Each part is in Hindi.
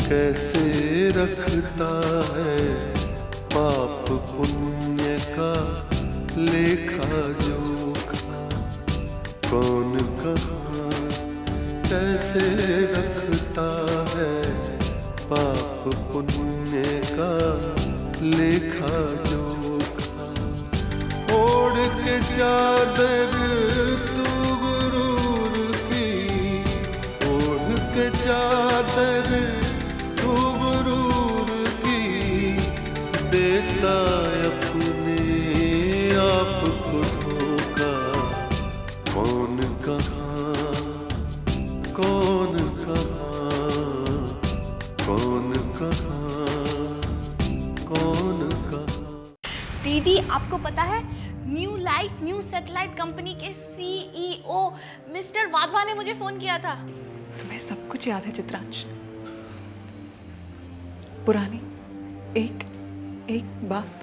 कैसे रखता है पाप पुण्य का लेखा जोखा। कौन कहाँ कैसे रखता है पाप पुण्य का लेखा जोखा। ओढ़ के चादर तू गुरूर की, ओढ़ के चादर तू गुरूर की, देता अपने आप को धोखा। कौन कहाँ कौन कहाँ कौन कहाँ कौन कहाँ। दीदी आपको पता है new light new satellite company के सीईओ मिस्टर वाधवा ने मुझे फोन किया था। तुम्हें सब कुछ याद है चित्रांश? पुरानी एक एक बात।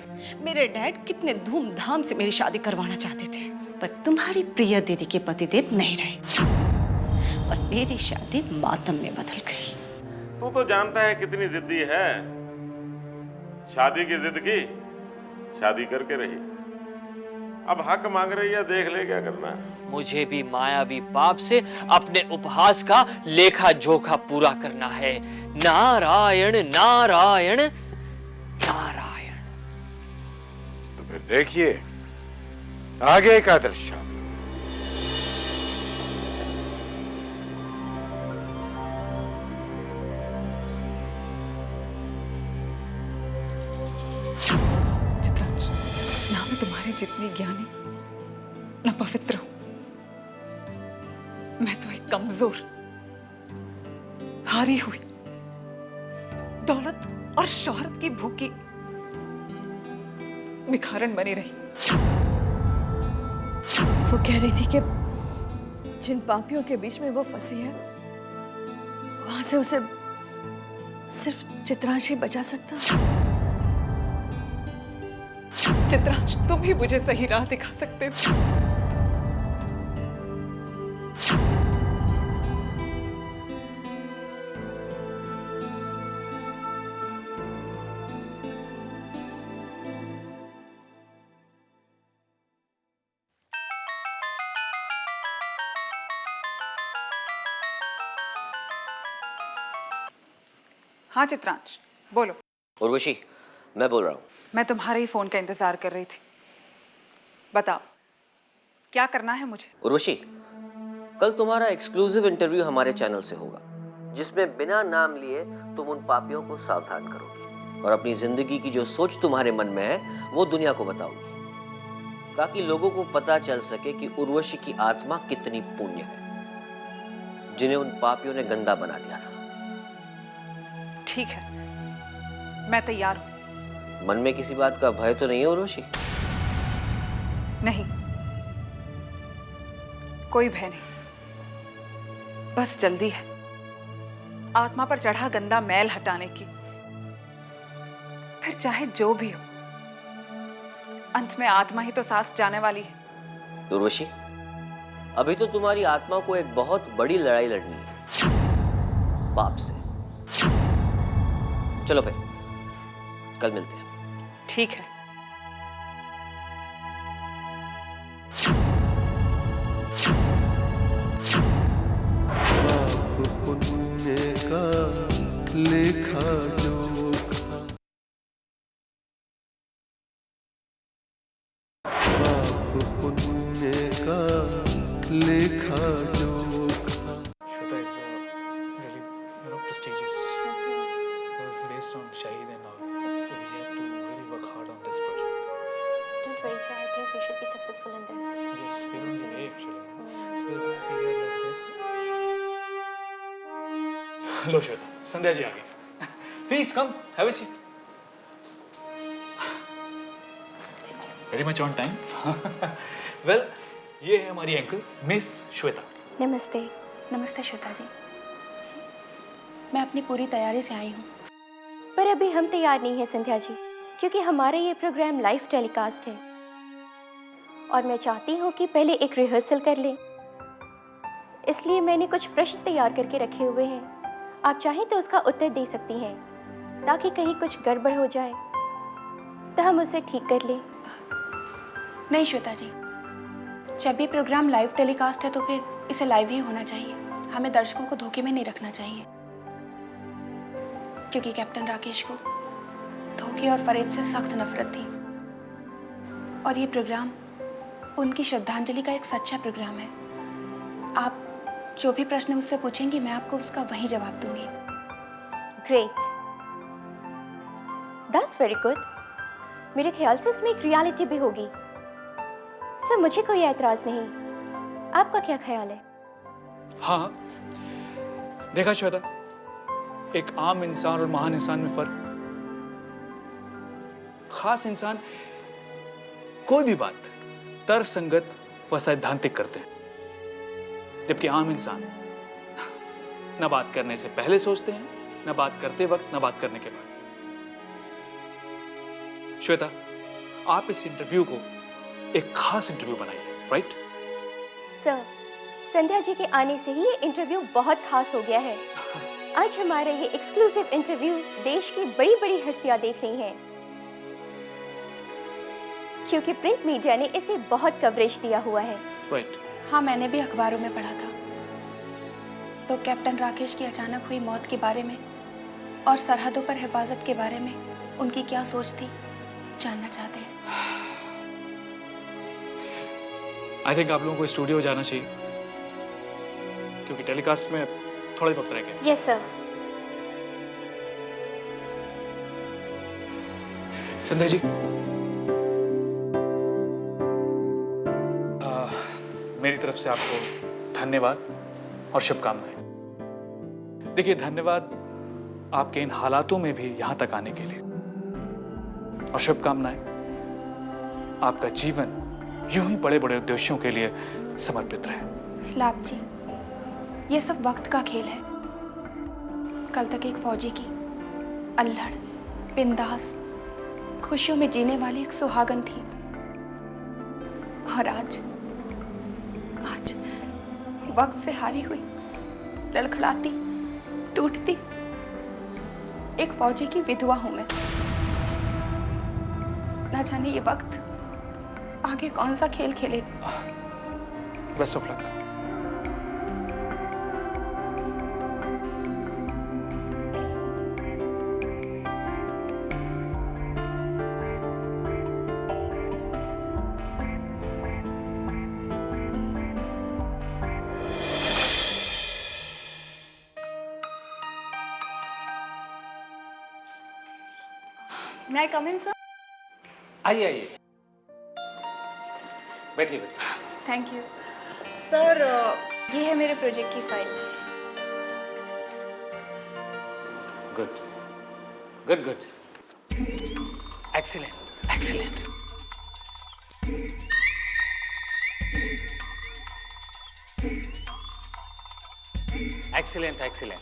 मेरे डैड कितने धूमधाम से मेरी शादी करवाना चाहते थे, पर तुम्हारी प्रिय दीदी के पतिदेव नहीं रहे और मेरी शादी मातम में बदल गई। तू तो जानता है कितनी जिद्दी है। शादी की जिद की, शादी करके रही, अब हक मांग रही है, देख ले क्या करना है। मुझे भी मायावी पाप से अपने उपहास का लेखा जोखा पूरा करना है। नारायण नारायण नारायण। तो फिर देखिए आगे का दृश्य। चित्रांश, ना मैं तुम्हारे जितनी ज्ञानी न पवित्र हूं। मैं तो एक कमजोर, हारी हुई, दौलत और शोहरत की भूखी भिखारन बनी रही। वो कह रही थी कि जिन पापियों के बीच में वो फंसी है, वहां से उसे सिर्फ चित्रांश ही बचा सकता। चित्रांश, तुम ही मुझे सही राह दिखा सकते हो। हाँ चित्रांश, बोलो। उर्वशी, मैं बोल रहा हूँ। मैं तुम्हारे ही फोन का इंतजार कर रही थी। बताओ क्या करना है मुझे? उर्वशी, कल तुम्हारा एक्सक्लूसिव इंटरव्यू हमारे चैनल से होगा, जिसमें बिना नाम लिए तुम उन पापियों को सावधान करोगी और अपनी जिंदगी की जो सोच तुम्हारे मन में है वो दुनिया को बताओगी, ताकि लोगों को पता चल सके कि उर्वशी की आत्मा कितनी पुण्य है, जिन्हें उन पापियों ने गंदा बना दिया था। ठीक है, मैं तैयार हूं। मन में किसी बात का भय तो नहीं है उर्वशी? नहीं, कोई भय नहीं, बस जल्दी है आत्मा पर चढ़ा गंदा मैल हटाने की। फिर चाहे जो भी हो, अंत में आत्मा ही तो साथ जाने वाली है। उर्वशी, अभी तो तुम्हारी आत्मा को एक बहुत बड़ी लड़ाई लड़नी है, पाप से। चलो फिर कल मिलते हैं। ठीक है। पाप पुण्य का लेखा जोखा। पाप पुण्य का लेखा जोखा। Shweta is really, prestigious. It was based on Shahid and all. So we have to really work hard on this project. Don't worry, sir. I think we should be successful in this. Yes, we're on the way actually. So they'll be here like this. Hello, Shweta. Sandhya ji आ गई. Please come, have a seat. Very much on time. Well, ये है हमारी एंकल मिस श्वेता। नमस्ते। नमस्ते श्वेता जी। मैं अपनी पूरी तैयारी से आई हूँ। पर अभी हम तैयार नहीं हैं संध्या जी, क्योंकि हमारा ये प्रोग्राम लाइव टेलीकास्ट है और मैं चाहती हूँ कि पहले एक रिहर्सल कर लें। इसलिए मैंने कुछ प्रश्न तैयार करके रखे हुए हैं आप चाहें तो उसका उत्तर दे सकती हैं, ताकि कहीं कुछ गड़बड़ हो जाए तो हम उसे ठीक कर लें। नहीं श्वेता जी, जब ये प्रोग्राम लाइव टेलीकास्ट है तो फिर इसे लाइव ही होना चाहिए। हमें दर्शकों को धोखे में नहीं रखना चाहिए, क्योंकि कैप्टन राकेश को धोखे और फरेब से सख्त नफरत थी, और ये प्रोग्राम उनकी श्रद्धांजलि का एक सच्चा प्रोग्राम है। आप जो भी प्रश्न मुझसे पूछेंगी मैं आपको उसका वही जवाब दूंगी। Great, that's very good. मेरे ख्याल से इसमें एक रियलिटी भी होगी। सर, मुझे कोई एतराज नहीं, आपका क्या ख्याल है? हाँ, देखा श्वेता, एक आम इंसान और महान इंसान में फर्क। खास इंसान कोई भी बात तर्कसंगत व सैद्धांतिक करते हैं, जबकि आम इंसान न बात करने से पहले सोचते हैं, न बात करते वक्त, न बात करने के बाद। श्वेता, आप इस इंटरव्यू को एक खास इंटरव्यू बनाइए, राइट? सर, संध्या जी के आने से ही ये इंटरव्यू बहुत खास हो गया है। आज हमारा ये एक्सक्लूसिव इंटरव्यू देश की बड़ी बड़ी हस्तियां देख रही हैं, क्योंकि प्रिंट मीडिया ने इसे बहुत कवरेज दिया हुआ है। राइट। हाँ, मैंने भी अखबारों में पढ़ा था। तो कैप्टन राकेश की अचानक हुई मौत के बारे में और सरहदों पर हिफाजत के बारे में उनकी क्या सोच थी, जानना चाहते हैं। आई थिंक आप लोगों को स्टूडियो जाना चाहिए, क्योंकि टेलीकास्ट में थोड़ा ही वक्त रह गया। Yes sir. संध्या जी, मेरी तरफ से आपको धन्यवाद और शुभकामनाएं। देखिए, धन्यवाद आपके इन हालातों में भी यहां तक आने के लिए, और शुभकामनाएं आपका जीवन यूं ही बड़े बड़े उद्देश्यों के लिए समर्पित रहे। लाभ जी, ये सब वक्त का खेल है। कल तक एक फौजी की अल्हड़, बिंदास, खुशियों में जीने वाली एक सुहागन थी, और आज वक्त से हारी हुई, लड़खड़ाती, टूटती एक फौजी की विधवा हूं मैं। ना जाने ये वक्त आगे कौन सा खेल खेलेगा। Best of luck. May I come in, sir? आइए आइए, बैठिए बैठिए। Thank you sir. ये है मेरे प्रोजेक्ट की file. Good good good, excellent excellent. Excellent excellent.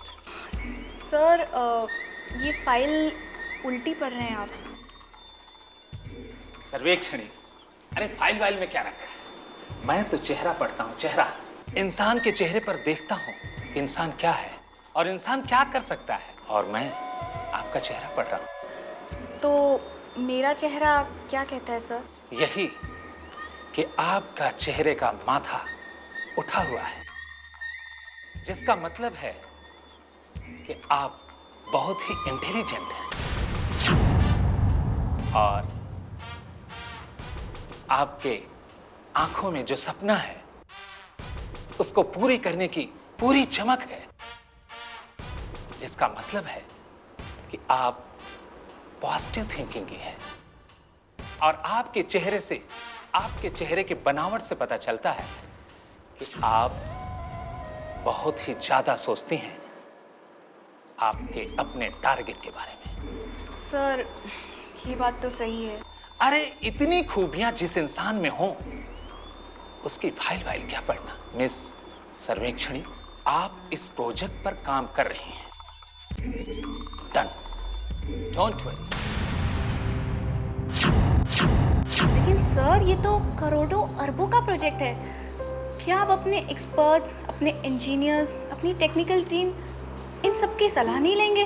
Sir, ये फाइल उल्टी पढ़ रहे हैं आप। सर्वेक्षणी, अरे फाइल वाइल में क्या रखा है? मैं तो चेहरा पढ़ता हूँ, चेहरा। इंसान के चेहरे पर देखता हूँ इंसान क्या है और इंसान क्या कर सकता है, और मैं आपका चेहरा पढ़ रहा हूँ। तो मेरा चेहरा क्या कहता है सर? यही कि आपका चेहरे का माथा उठा हुआ है, जिसका मतलब है कि आप बहुत ही इंटेलिजेंट हैं, और आपके आंखों में जो सपना है उसको पूरी करने की पूरी चमक है, जिसका मतलब है कि आप पॉजिटिव थिंकिंग की है। और आपके चेहरे से, आपके चेहरे के बनावट से पता चलता है कि आप बहुत ही ज्यादा सोचती हैं आपके अपने टारगेट के बारे में। सर, ये बात तो सही है। अरे इतनी खूबियां जिस इंसान में हो, उसकी फाइल वाइल क्या पढ़ना। मिस सर्वेक्षणी, आप इस प्रोजेक्ट पर काम कर रही हैं। Done, don't worry. लेकिन सर, ये तो करोड़ों अरबों का प्रोजेक्ट है। क्या आप अपने एक्सपर्ट्स, अपने इंजीनियर्स, अपनी टेक्निकल टीम इन सब की सलाह नहीं लेंगे?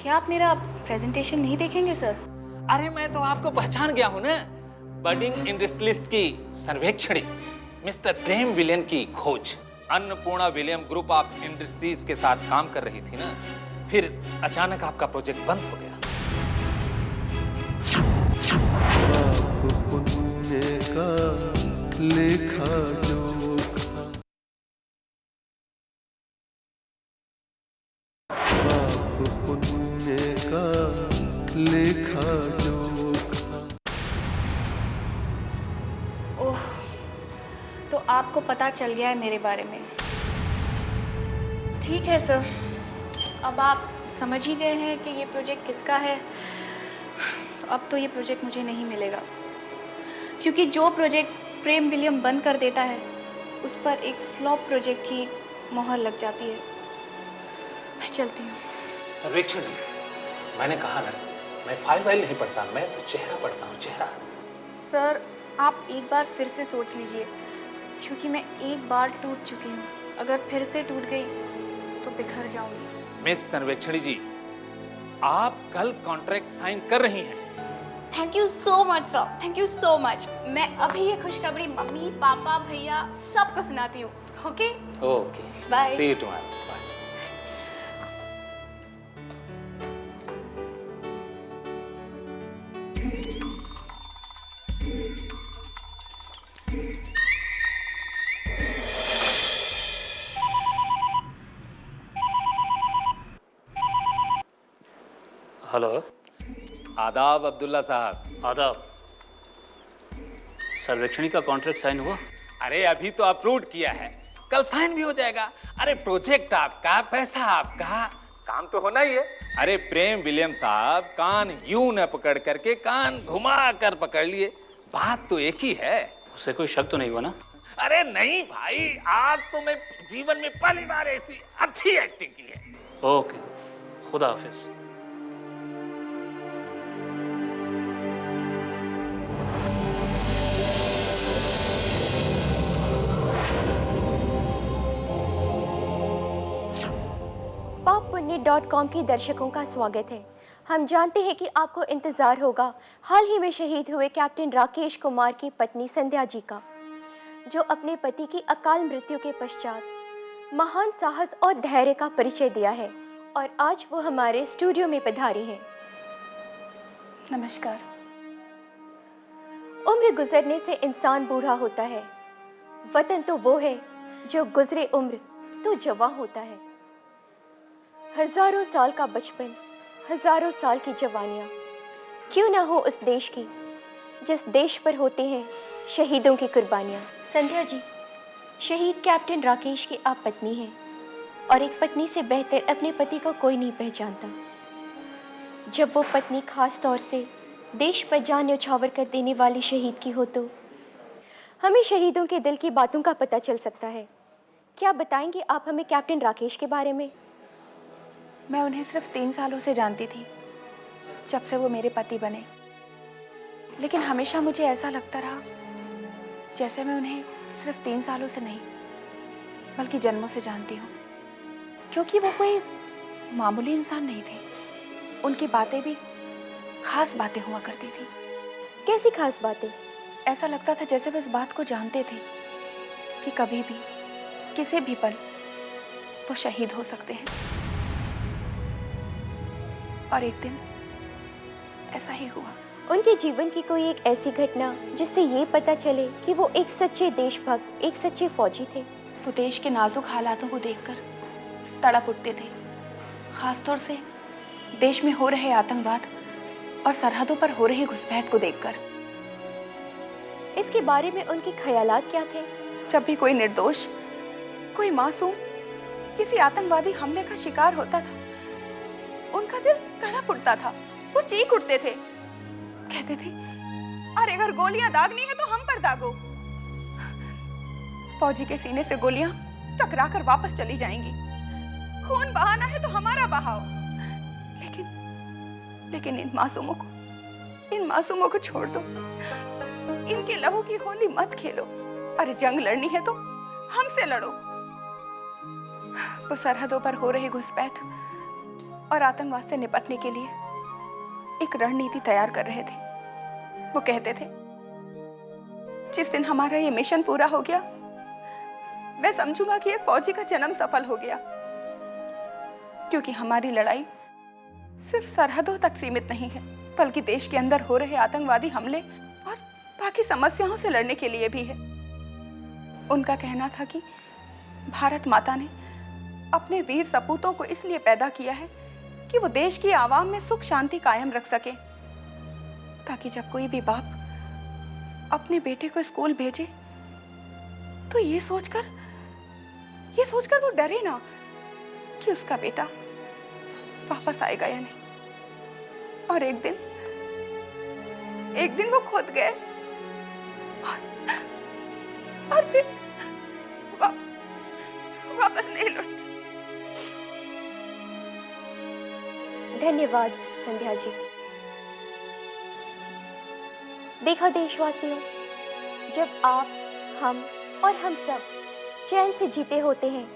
क्या आप मेरा प्रेजेंटेशन नहीं देखेंगे सर? अरे मैं तो आपको पहचान गया हूं ना, बडिंग इंडस्ट्रियलिस्ट की सर्वेक्षणी, मिस्टर प्रेम विलियम की खोज। Annapurna William group of industries के साथ काम कर रही थी ना, फिर अचानक आपका प्रोजेक्ट बंद हो गया। पाप पुण्य का लेखा जोखा, पाप पुण्य का लेखा जोखा। ओह, तो आपको पता चल गया है मेरे बारे में। ठीक है सर, अब आप समझ ही गए हैं कि ये प्रोजेक्ट किसका है। तो अब तो ये प्रोजेक्ट मुझे नहीं मिलेगा, क्योंकि जो प्रोजेक्ट प्रेम विलियम बंद कर देता है उस पर एक फ्लॉप प्रोजेक्ट की मोहर लग जाती है। मैं चलती हूँ। सर्वेक्षण, मैंने कहा ना, मैं फाइल नहीं पढ़ता, मैं तो चेहरा पढ़ता हूँ, चेहरा। सर आप एक बार फिर से सोच लीजिए, क्योंकि मैं एक बार टूट चुकी हूँ। अगर फिर से टूट गई तो बिखर जाऊंगी। मिस सर्वेक्षणी जी, आप कल कॉन्ट्रैक्ट साइन कर रही हैं। Thank you so much sir, thank you so much. मैं अभी ये खुशखबरी मम्मी पापा भैया सबको सुनाती हूँ। Okay okay, bye. See you tomorrow. Hello. आदाब अब्दुल्ला साहब। आदाब। सर्वेक्षणी का कॉन्ट्रैक्ट साइन हुआ? अरे अभी तो अप्रूव किया है, कल साइन भी हो जाएगा। अरे प्रोजेक्ट आपका, पैसा आपका, काम तो होना ही है। अरे प्रेम विलियम साहब कान यूं न पकड़ करके कान घुमा कर पकड़ लिए, बात तो एक ही है। उससे कोई शक तो नहीं हुआ ना? अरे नहीं भाई, आज तो मैं जीवन में पहली बार ऐसी अच्छी एक्टिंग की है। ओके, खुदा हाफिज। poppunni.com के दर्शकों का स्वागत है। हम जानते हैं कि आपको इंतज़ार होगा हाल ही में शहीद हुए कैप्टन राकेश कुमार की पत्नी संध्या जी का, जो अपने पति की अकाल मृत्यु के पश्चात महान साहस और धैर्य का परिचय दिया है, और आज वो हमारे स्टूडियो में पधारी हैं। नमस्कार। उम्र गुजरने से इंसान बूढ़ा होता है, वतन तो वो है जो गुजरे उम्र तो जवां होता है। हजारों साल का बचपन, हजारों साल की जवानियाँ क्यों ना हो उस देश की जिस देश पर होते हैं शहीदों की कुर्बानियाँ। संध्या जी, शहीद कैप्टन राकेश की आप पत्नी हैं, और एक पत्नी से बेहतर अपने पति को कोई नहीं पहचानता। जब वो पत्नी खास तौर से देश पर जान न्यौछावर कर देने वाली शहीद की हो, तो हमें शहीदों के दिल की बातों का पता चल सकता है। क्या बताएंगे आप हमें कैप्टन राकेश के बारे में? मैं उन्हें सिर्फ 3 सालों से जानती थी, जब से वो मेरे पति बने। लेकिन हमेशा मुझे ऐसा लगता रहा जैसे मैं उन्हें सिर्फ 3 सालों से नहीं, बल्कि जन्मों से जानती हूँ, क्योंकि वो कोई मामूली इंसान नहीं थे। उनकी बातें भी खास बातें हुआ करती थी। कैसी खास बातें? ऐसा लगता था जैसे वो इस बात को जानते थे कि कभी भी किसी भी पल वो शहीद हो सकते हैं। और एक दिन ऐसा ही हुआ। उनके जीवन की कोई एक ऐसी घटना जिससे ये पता चले कि वो एक सच्चे देशभक्त, एक सच्चे फौजी थे। वो देश के नाजुक हालातों को देखकर तड़प उठते थे, खासतौर से देश में हो रहे आतंकवाद और सरहदों पर हो रही घुसपैठ को देखकर। इसके बारे में उनके ख्यालात क्या थे? जब भी कोई निर्दोष, कोई मासूम किसी आतंकवादी हमले का शिकार होता था, उनका दिल तड़प उठता था। वो चीख उठते थे, कहते थे, अरे अगर गोलियां दागनी है तो हम पर दागो। फौजी के सीने से गोलियां टकराकर वापस चली जाएंगी, खून बहाना है तो हमारा बहाओ। लेकिन इन मासूमों को छोड़ दो, इनके लहू की होली मत खेलो। अरे जंग लड़नी है तो हमसे लड़ो। वो सरहदों पर हो रही घुसपैठ और आतंकवाद से निपटने के लिए एक रणनीति तैयार कर रहे थे। वो कहते थे जिस दिन हमारा ये मिशन पूरा हो गया, मैं समझूंगा कि एक फौजी का जन्म सफल हो गया, क्योंकि हमारी लड़ाई सिर्फ सरहदों तक सीमित नहीं है, बल्कि देश के अंदर हो रहे आतंकवादी हमले और बाकी समस्याओं से लड़ने के लिए भी है। उनका कहना था कि भारत माता ने अपने वीर सपूतों को इसलिए पैदा किया है कि वो देश की आवाम में सुख शांति कायम रख सके, ताकि जब कोई भी बाप अपने बेटे को स्कूल भेजे तो ये सोचकर वो डरे ना कि उसका बेटा वापस आएगा या नहीं। और एक दिन वो खुद गए और फिर वापस नहीं लौटे। धन्यवाद संध्या जी। देखा देशवासियों, जब आप, हम और हम सब चैन से जीते होते हैं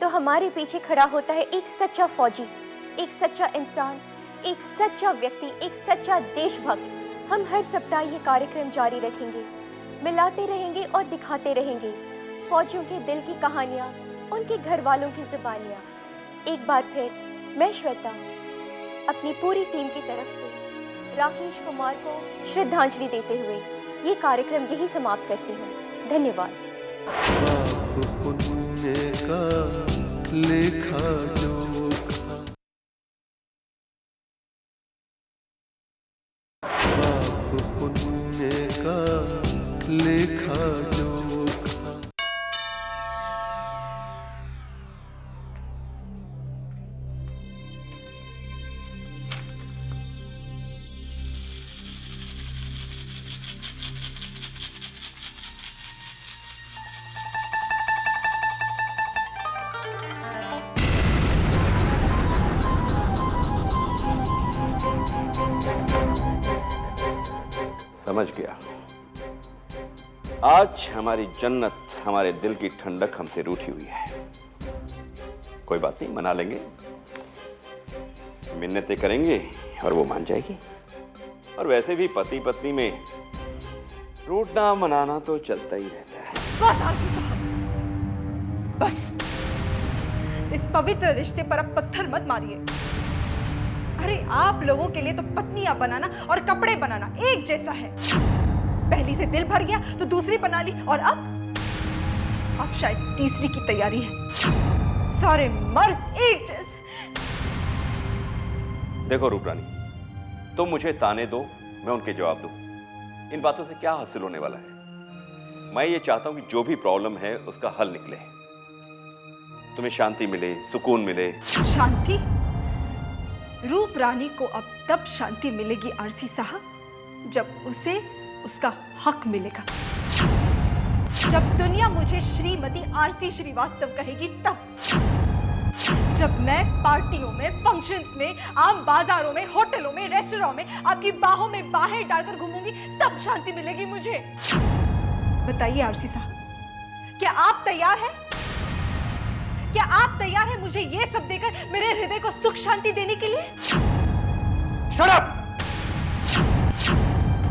तो हमारे पीछे खड़ा होता है एक सच्चा फौजी, एक सच्चा इंसान, एक सच्चा व्यक्ति, एक सच्चा देशभक्त। हम हर सप्ताह ये कार्यक्रम जारी रखेंगे, मिलाते रहेंगे और दिखाते रहेंगे फौजियों के दिल की कहानियाँ, उनके घर वालों की जुबानियाँ। एक बार फिर मैं श्वेता अपनी पूरी टीम की तरफ से राकेश कुमार को श्रद्धांजलि देते हुए ये कार्यक्रम यही समाप्त करती हूँ। धन्यवाद। पाप पुण्य का लेखा जोखा, पाप पुण्य का लेखा जोखा। समझ गया। आज हमारी जन्नत, हमारे दिल की ठंडक हमसे रूठी हुई है। कोई बात नहीं, मना लेंगे, मिन्नतें करेंगे और वो मान जाएगी। और वैसे भी पति पत्नी में रूठना मनाना तो चलता ही रहता है। बस आरसी साहब, बस इस पवित्र रिश्ते पर अब पत्थर मत मारिए। अरे आप लोगों के लिए तो पत्नियां बनाना और कपड़े बनाना एक जैसा है। पहली से दिल भर गया तो दूसरी बना ली, और अब शायद तीसरी की तैयारी है। सारे मर्द एक जैसे। देखो रूपरानी, तुम मुझे ताने दो, मैं उनके जवाब दूं। इन बातों से क्या हासिल होने वाला है? मैं ये चाहता हूं कि जो भी प्रॉब्लम है उसका हल निकले, तुम्हें शांति मिले, सुकून मिले। शांति? रूप रानी को अब तब शांति मिलेगी आरसी साहब, जब उसे उसका हक मिलेगा। जब दुनिया मुझे श्रीमती आरसी श्रीवास्तव कहेगी तब। जब मैं पार्टियों में, फंक्शंस में, आम बाजारों में, होटलों में, रेस्टोरेंट में आपकी बाहों में बाहें डालकर घूमूंगी, तब शांति मिलेगी मुझे। बताइए आरसी साहब, क्या आप तैयार हैं? क्या आप तैयार हैं मुझे ये सब देकर मेरे हृदय को सुख शांति देने के लिए? Shut up!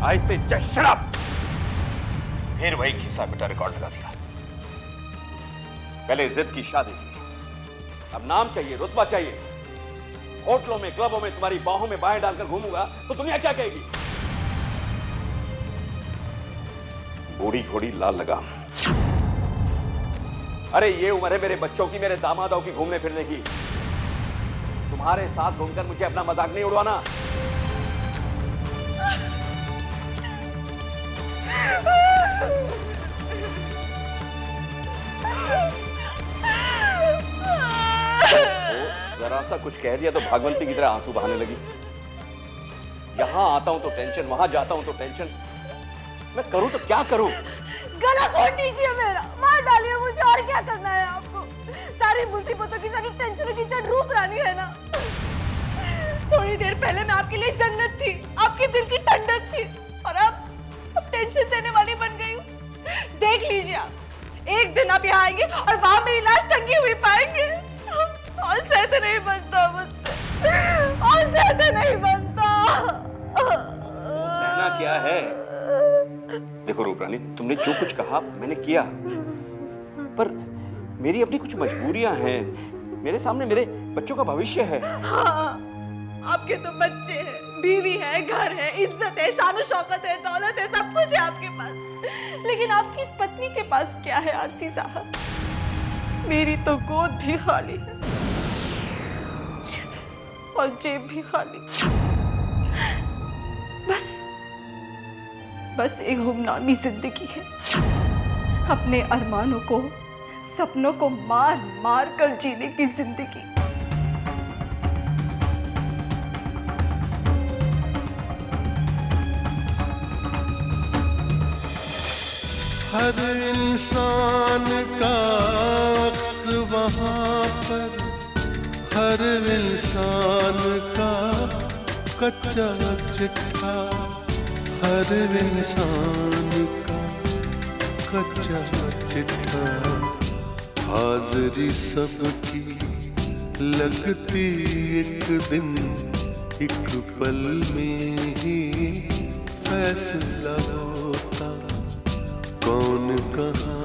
I say just shut up! फिर वही खिस्सा बेटा रिकॉर्ड लगा दिया। पहले जिद की शादी की, अब नाम चाहिए, रुतबा चाहिए। होटलों में, क्लबों में तुम्हारी बाहों में बाहें डालकर घूमूंगा तो दुनिया क्या कहेगी? बूढ़ी घोड़ी लाल लगाम। अरे ये उम्र है मेरे बच्चों की, मेरे दामादों की घूमने फिरने की। तुम्हारे साथ घूमकर मुझे अपना मजाक नहीं उड़वाना। जरा सा कुछ कह दिया तो भागवंती की तरह आंसू बहाने लगी। यहां आता हूं तो टेंशन, वहां जाता हूं तो टेंशन। मैं करूं तो क्या करूं? गला घोट दीजिए मेरा, मार डालिए मुझे, और क्या करना है आपको? सारी मुसीबतों की, सारी टेंशनों की जड़ रूप रानी है ना। थोड़ी देर पहले मैं आपके लिए जन्नत थी, आपके दिल की ठंडक थी, और अब टेंशन देने वाली बन गई हूँ। देख लीजिए आप, एक दिन आप यहाँ आएंगे और वहां मेरी लाश टंगी हुई पाएंगे। और सहते नहीं बनता मुझसे, और सहते नहीं बनता। सहना क्या है? देखो रूपरानी, तुमने जो कुछ कहा मैंने किया, पर मेरी अपनी कुछ मजबूरियां हैं। मेरे सामने मेरे बच्चों का भविष्य है। हाँ, आपके तो बच्चे हैं, बीवी है, घर है, इज्जत है, शान शौकत है, दौलत है, सब कुछ है आपके पास। लेकिन आपकी इस पत्नी के पास क्या है आरसी साहब? मेरी तो गोद भी खाली है और जेब भी खाली। बस एक गुमनामी जिंदगी है। अपने अरमानों को, सपनों को मार मार कर जीने की जिंदगी। हर इंसान का अक्स वहाँ पर, हर इंसान का कच्चा चिट्ठा, हर इंसान का कच्चा चिट्ठा। हाज़िरी सबकी लगती एक दिन, एक पल में ही फैसला होता कौन कहाँ